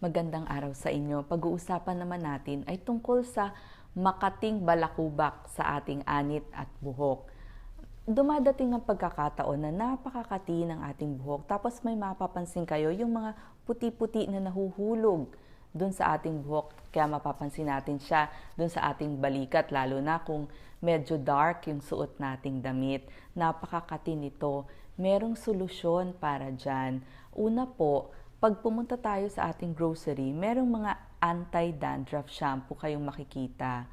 Magandang araw sa inyo. Pag-uusapan naman natin ay tungkol sa makating balakubak sa ating anit at buhok. Dumadating ang pagkakataon na napakakati ng ating buhok, tapos may mapapansin kayo yung mga puti-puti na nahuhulog dun sa ating buhok. Kaya mapapansin natin siya dun sa ating balikat, lalo na kung medyo dark yung suot nating damit. Napakakati nito. Merong solusyon para dyan. Una po, pag pumunta tayo sa ating grocery, merong mga anti-dandruff shampoo kayong makikita.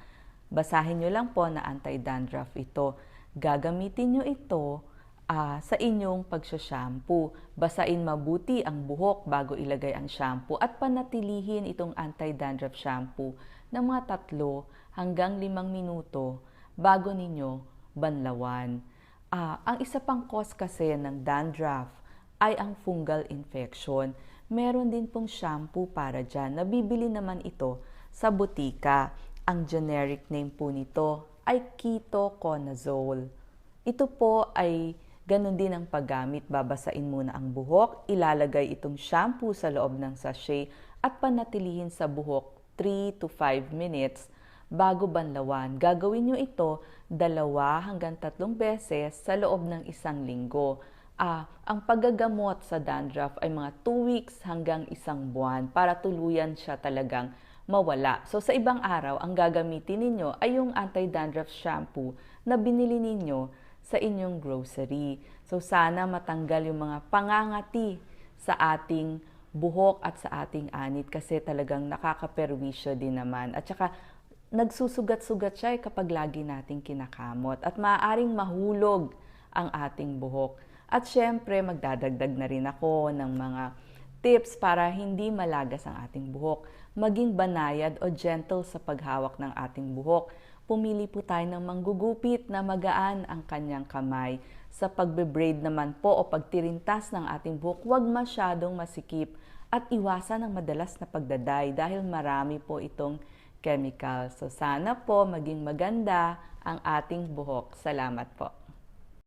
Basahin nyo lang po na anti-dandruff ito. Gagamitin nyo ito sa inyong pagsha-shampoo. Basain mabuti ang buhok bago ilagay ang shampoo at panatilihin itong anti-dandruff shampoo ng mga 3 hanggang 5 minuto bago ninyo banlawan. Ang isa pang cause kasi ng dandruff ay ang fungal infection. Meron din pong shampoo para dyan. Nabibili naman ito sa butika. Ang generic name po nito ay Keto-cona-zole. Ito po ay ganun din ang paggamit. Babasain muna ang buhok, ilalagay itong shampoo sa loob ng sachet at panatilihin sa buhok 3 to 5 minutes bago banlawan. Gagawin nyo ito 2 hanggang 3 beses sa loob ng 1 linggo. Ang paggagamot sa dandruff ay mga 2 weeks hanggang 1 buwan para tuluyan siya talagang mawala. So sa ibang araw, ang gagamitin ninyo ay yung anti-dandruff shampoo na binili ninyo sa inyong grocery. So sana matanggal yung mga pangangati sa ating buhok at sa ating anit kasi talagang nakakaperwisyo din naman. At saka nagsusugat-sugat siya kapag lagi nating kinakamot at maaaring mahulog ang ating buhok. At syempre, magdadagdag na rin ako ng mga tips para hindi malagas ang ating buhok. Maging banayad o gentle sa paghawak ng ating buhok. Pumili po tayo ng manggugupit na magaan ang kanyang kamay. Sa pagbe-braid naman po o pagtirintas ng ating buhok, huwag masyadong masikip at iwasan ang madalas na pagdaday dahil marami po itong chemical. So sana po maging maganda ang ating buhok. Salamat po.